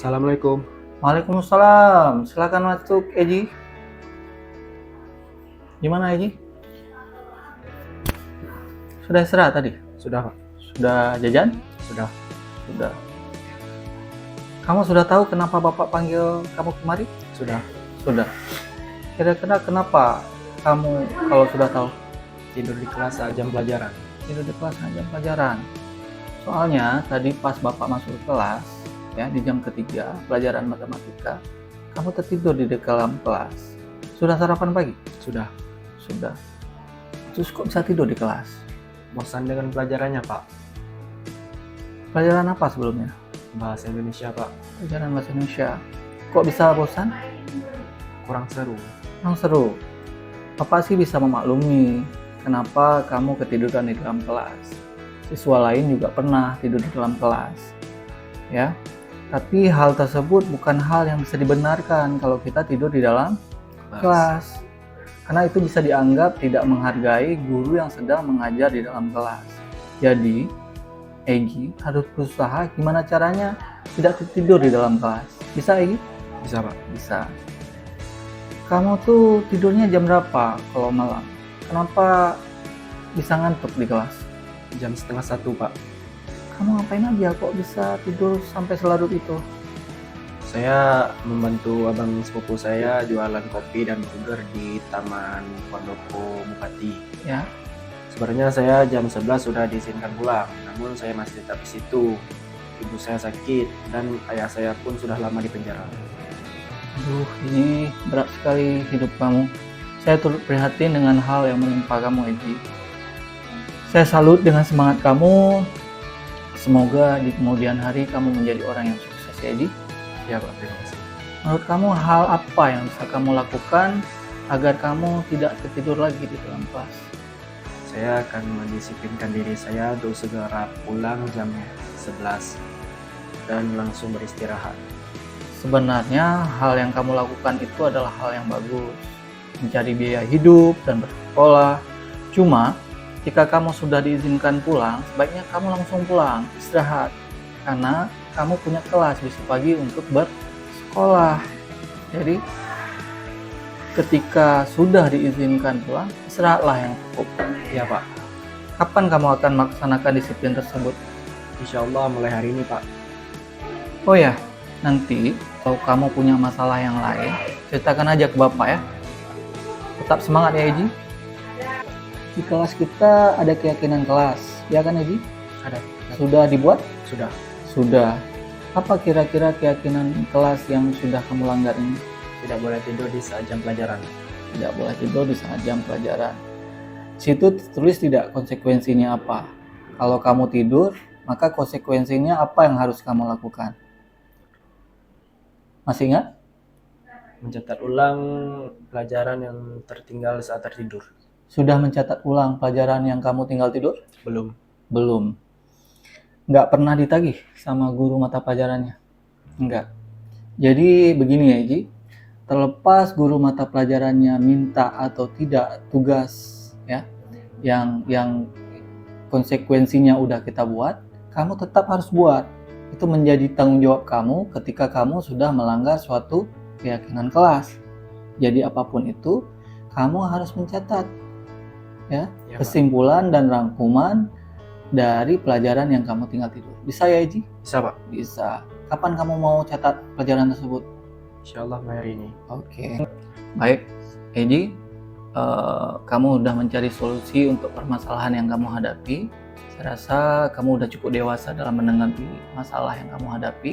Assalamualaikum. Waalaikumsalam. Silakan masuk, Eji. Gimana, Eji? Sudah istirahat tadi? Sudah, Pak. Sudah jajan? Sudah. Sudah. Kamu sudah tahu kenapa Bapak panggil kamu kemari? Sudah. Sudah. Kira-kira kenapa kamu kalau sudah tahu? Tidur di kelas saat jam pelajaran. Tidur di kelas jam pelajaran. Soalnya tadi pas Bapak masuk ke kelas, ya di jam ketiga pelajaran matematika, kamu tertidur di dalam kelas. Sudah sarapan pagi? Sudah. Sudah. Terus kok bisa tidur di kelas? Bosan dengan pelajarannya, Pak. Pelajaran apa sebelumnya? Bahasa Indonesia, Pak. Pelajaran bahasa Indonesia. Kok bisa bosan? Kurang seru. Kurang seru. Bapak sih bisa memaklumi kenapa kamu ketiduran di dalam kelas. Siswa lain juga pernah tidur di dalam kelas. Ya. Tapi hal tersebut bukan hal yang bisa dibenarkan kalau kita tidur di dalam kelas. Karena itu bisa dianggap tidak menghargai guru yang sedang mengajar di dalam kelas. Jadi, Egi harus berusaha gimana caranya tidak tertidur di dalam kelas. Bisa, Egi? Bisa, Pak. Bisa. Kamu tuh tidurnya jam berapa kalau malam? Kenapa bisa ngantuk di kelas? Jam 12:30, Pak. Kamu ngapain aja kok bisa tidur sampai selarut itu? Saya membantu abang sepupu saya jualan kopi dan burger di Taman Pondopo Bupati. Ya. Sebenarnya saya jam 11 sudah diizinkan pulang, namun saya masih tetap di situ. Ibu saya sakit dan ayah saya pun sudah lama di penjara. Aduh, ini berat sekali hidup kamu. Saya turut prihatin dengan hal yang menimpa kamu, Egi. Saya salut dengan semangat kamu. Semoga di kemudian hari kamu menjadi orang yang sukses, ya, Egi. Ya, Pak. Terima kasih. Menurut kamu hal apa yang bisa kamu lakukan agar kamu tidak tertidur lagi di dalam kelas? Saya akan mendisiplinkan diri saya untuk segera pulang jam 11 dan langsung beristirahat. Sebenarnya hal yang kamu lakukan itu adalah hal yang bagus. Mencari biaya hidup dan bersekolah. Cuma, jika kamu sudah diizinkan pulang, sebaiknya kamu langsung pulang, istirahat. Karena kamu punya kelas besok pagi untuk bersekolah. Jadi, ketika sudah diizinkan pulang, istirahatlah yang cukup. Ya, Pak. Kapan kamu akan melaksanakan disiplin tersebut? Insya Allah mulai hari ini, Pak. Oh ya, nanti kalau kamu punya masalah yang lain, ceritakan aja ke Bapak ya. Tetap semangat ya, Eji. Di kelas kita ada keyakinan kelas, ya kan, Eji? Ada. Sudah dibuat? Sudah. Sudah. Apa kira-kira keyakinan kelas yang sudah kamu langgar ini? Tidak boleh tidur di saat jam pelajaran. Tidak boleh tidur di saat jam pelajaran. Situ tertulis tidak konsekuensinya apa. Kalau kamu tidur, maka konsekuensinya apa yang harus kamu lakukan? Masih ingat? Mencatat ulang pelajaran yang tertinggal saat tertidur. Sudah mencatat ulang pelajaran yang kamu tinggal tidur? Belum. Belum. Nggak pernah ditagih sama guru mata pelajarannya? Enggak. Jadi begini ya, Ji. Terlepas guru mata pelajarannya minta atau tidak tugas ya, yang konsekuensinya udah kita buat, kamu tetap harus buat. Itu menjadi tanggung jawab kamu ketika kamu sudah melanggar suatu keyakinan kelas. Jadi apapun itu, kamu harus mencatat ya, Ya, kesimpulan dan rangkuman dari pelajaran yang kamu tinggal tidur. Bisa ya, Eji? Bisa, Pak. Bisa. Kapan kamu mau catat pelajaran tersebut? Insya Allah mulai hari ini. Oke. Baik, Eji. Kamu udah mencari solusi untuk permasalahan yang kamu hadapi. Saya rasa kamu udah cukup dewasa dalam menanggapi masalah yang kamu hadapi.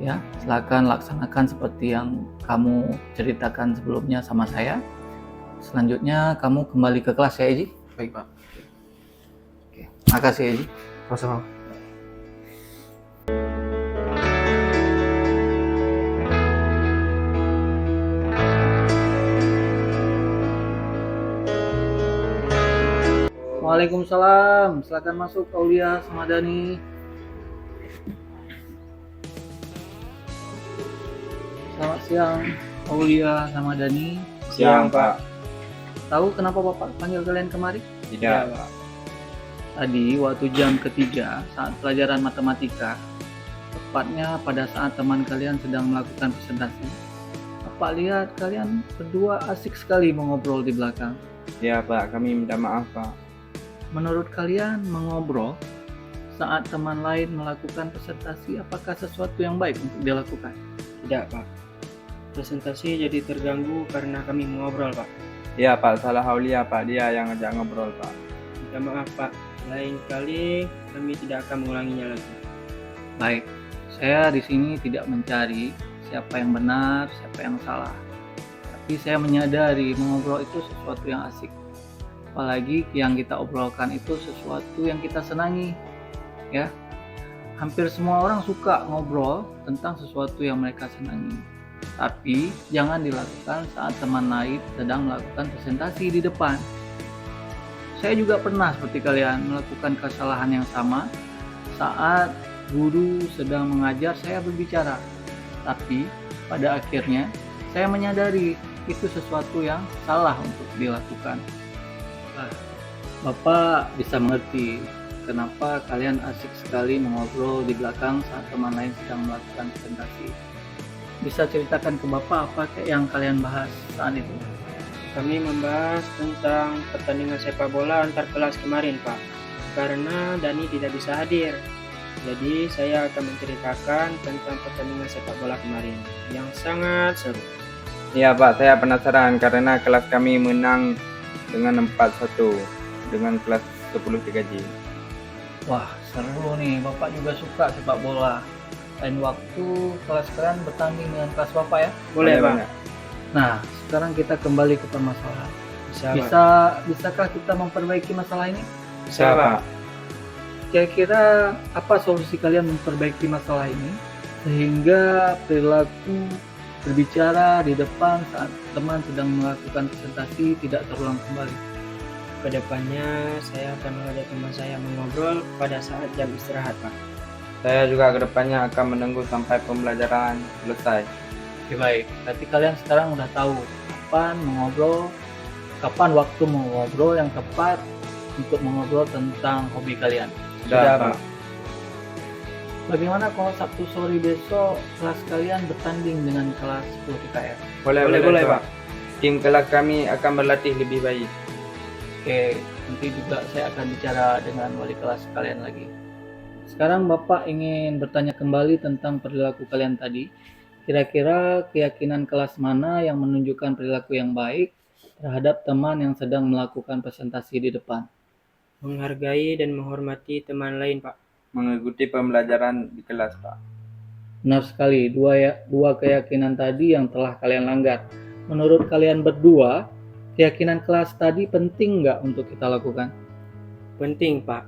Ya, silakan laksanakan seperti yang kamu ceritakan sebelumnya sama saya. Selanjutnya kamu kembali ke kelas ya, Eji. Baik, Pak. Oke. Makasih, Eji. Sama-sama. Waalaikumsalam. Silakan masuk, Aulia sama Dani. Selamat siang, Aulia sama Dani. Siang, Pak. Tahu kenapa Bapak panggil kalian kemari? Tidak, Pak. Tadi waktu jam ketiga saat pelajaran matematika, tepatnya pada saat teman kalian sedang melakukan presentasi. Bapak lihat kalian berdua asik sekali mengobrol di belakang. Ya Pak, kami minta maaf Pak. Menurut kalian mengobrol saat teman lain melakukan presentasi apakah sesuatu yang baik untuk dilakukan? Tidak, Pak. Presentasi jadi terganggu karena kami mengobrol, Pak. Ya Pak, salah Aulia Pak, dia yang ngajak ngobrol Pak. Minta maaf, Pak. Lain kali kami tidak akan mengulanginya lagi. Baik, saya di sini tidak mencari siapa yang benar, siapa yang salah. Tapi saya menyadari mengobrol itu sesuatu yang asik. Apalagi yang kita obrolkan itu sesuatu yang kita senangi. Ya, hampir semua orang suka ngobrol tentang sesuatu yang mereka senangi. Tapi jangan dilakukan saat teman lain sedang melakukan presentasi di depan. Saya juga pernah seperti kalian melakukan kesalahan yang sama saat guru sedang mengajar saya berbicara. Tapi pada akhirnya saya menyadari itu sesuatu yang salah untuk dilakukan. Bapak bisa mengerti kenapa kalian asik sekali mengobrol di belakang saat teman lain sedang melakukan presentasi. Bisa ceritakan ke Bapak apa yang kalian bahas saat itu? Kami membahas tentang pertandingan sepak bola antar kelas kemarin, Pak. Karena Dani tidak bisa hadir. Jadi saya akan menceritakan tentang pertandingan sepak bola kemarin yang sangat seru. Ya Pak, saya penasaran karena kelas kami menang dengan 4-1 dengan kelas 10 3G. Wah, seru nih. Bapak juga suka sepak bola. Lain waktu kelas kalian bertanding dengan kelas Bapak ya? Boleh, Pak. Pak. Nah, sekarang kita kembali ke permasalahan. Bisa, Pak. Bisakah kita memperbaiki masalah ini? Bisa, Pak. Kira-kira apa solusi kalian memperbaiki masalah ini sehingga perilaku berbicara di depan saat teman sedang melakukan presentasi tidak terulang kembali? Kedepannya saya akan mengajak teman saya mengobrol pada saat jam istirahat, Pak. Saya juga kedepannya akan menunggu sampai pembelajaran selesai. Oke, baik. Berarti kalian sekarang udah tahu kapan waktu mengobrol yang tepat untuk mengobrol tentang hobi kalian. Sudah Pak. Bagaimana kalau Sabtu sore besok kelas kalian bertanding dengan kelas 10 PKR? Boleh, Pak. Tim kelas kami akan berlatih lebih baik. Oke, nanti juga saya akan bicara dengan wali kelas kalian lagi. Sekarang Bapak ingin bertanya kembali tentang perilaku kalian tadi. Kira-kira keyakinan kelas mana yang menunjukkan perilaku yang baik terhadap teman yang sedang melakukan presentasi di depan? Menghargai dan menghormati teman lain, Pak. Mengikuti pembelajaran di kelas Pak. Benar sekali, dua keyakinan tadi yang telah kalian langgar. Menurut kalian berdua, keyakinan kelas tadi penting nggak untuk kita lakukan? Penting, Pak.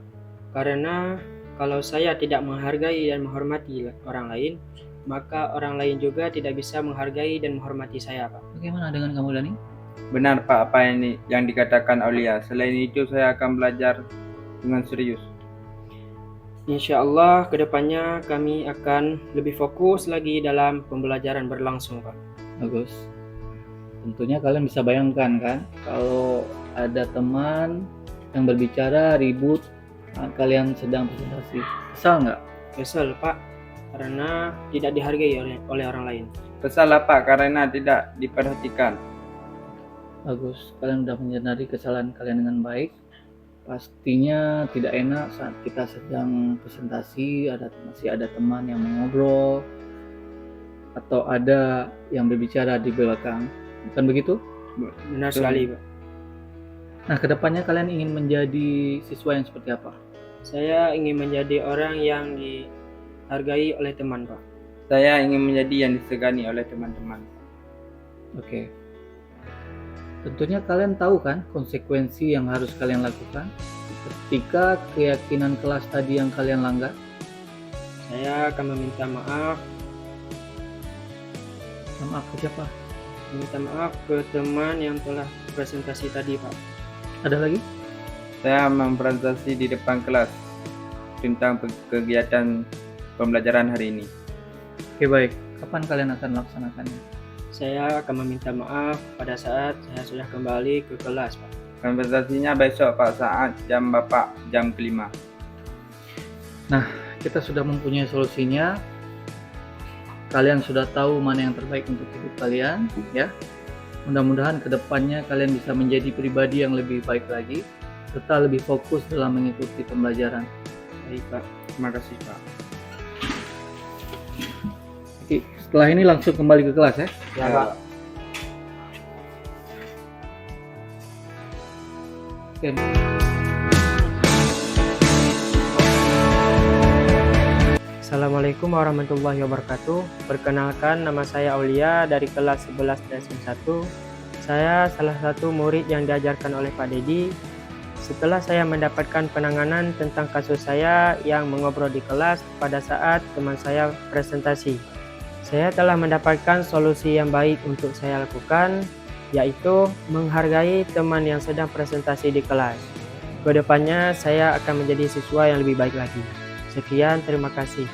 Karena kalau saya tidak menghargai dan menghormati orang lain, maka orang lain juga tidak bisa menghargai dan menghormati saya, Pak. Bagaimana dengan kamu, Dani? Benar Pak apa yang dikatakan Aulia. Selain itu saya akan belajar dengan serius. Insya Allah kedepannya kami akan lebih fokus lagi dalam pembelajaran berlangsung, Pak. Bagus. Tentunya kalian bisa bayangkan kan, kalau ada teman yang berbicara ribut saat kalian sedang presentasi. Kesal nggak? Kesel, Pak, karena tidak dihargai oleh orang lain. Kesal Pak karena tidak diperhatikan. Bagus, kalian sudah menyadari kesalahan kalian dengan baik. Pastinya tidak enak saat kita sedang presentasi, masih ada teman yang mengobrol, atau ada yang berbicara di belakang. Bukan begitu? Benar sekali, Pak. Nah, kedepannya kalian ingin menjadi siswa yang seperti apa? Saya ingin menjadi orang yang dihargai oleh teman, Pak. Saya ingin menjadi yang disegani oleh teman-teman. Oke. Tentunya kalian tahu kan konsekuensi yang harus kalian lakukan ketika keyakinan kelas tadi yang kalian langgar. Saya akan meminta maaf. Maaf ke siapa? Meminta maaf ke teman yang telah presentasi tadi, Pak. Ada lagi? Saya mempresentasi di depan kelas tentang kegiatan pembelajaran hari ini. Oke, baik. Kapan kalian akan melaksanakannya? Saya akan meminta maaf pada saat saya sudah kembali ke kelas, Pak. Presentasinya besok Pak saat jam Bapak jam 5. Kita sudah mempunyai solusinya. kalian sudah tahu mana yang terbaik untuk hidup kalian, ya. Mudah-mudahan kedepannya kalian bisa menjadi pribadi yang lebih baik lagi, serta lebih fokus dalam mengikuti pembelajaran. Baik Pak, terima kasih Pak. Oke, setelah ini langsung kembali ke kelas ya. Ya Pak. Oke. Assalamualaikum warahmatullahi wabarakatuh. Perkenalkan, nama saya Aulia dari kelas 11 DSM 1. Saya salah satu murid yang diajarkan oleh Pak Dedi. Setelah saya mendapatkan penanganan tentang kasus saya yang mengobrol di kelas pada saat teman saya presentasi, saya telah mendapatkan solusi yang baik untuk saya lakukan, yaitu menghargai teman yang sedang presentasi di kelas. Kedepannya saya akan menjadi siswa yang lebih baik lagi. Sekian, terima kasih.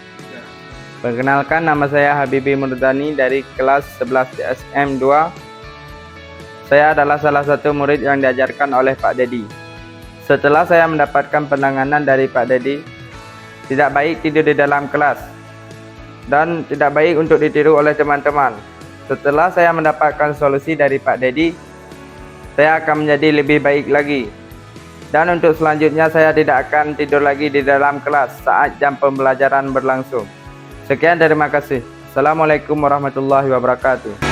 Perkenalkan, nama saya Habibi Murdani dari kelas 11 DSM 2. Saya adalah salah satu murid yang diajarkan oleh Pak Dedi. Setelah saya mendapatkan penanganan dari Pak Dedi, tidak baik tidur di dalam kelas dan tidak baik untuk ditiru oleh teman-teman. Setelah saya mendapatkan solusi dari Pak Dedi, saya akan menjadi lebih baik lagi. Dan untuk selanjutnya saya tidak akan tidur lagi di dalam kelas saat jam pembelajaran berlangsung. Sekian, terima kasih. Assalamualaikum warahmatullahi wabarakatuh.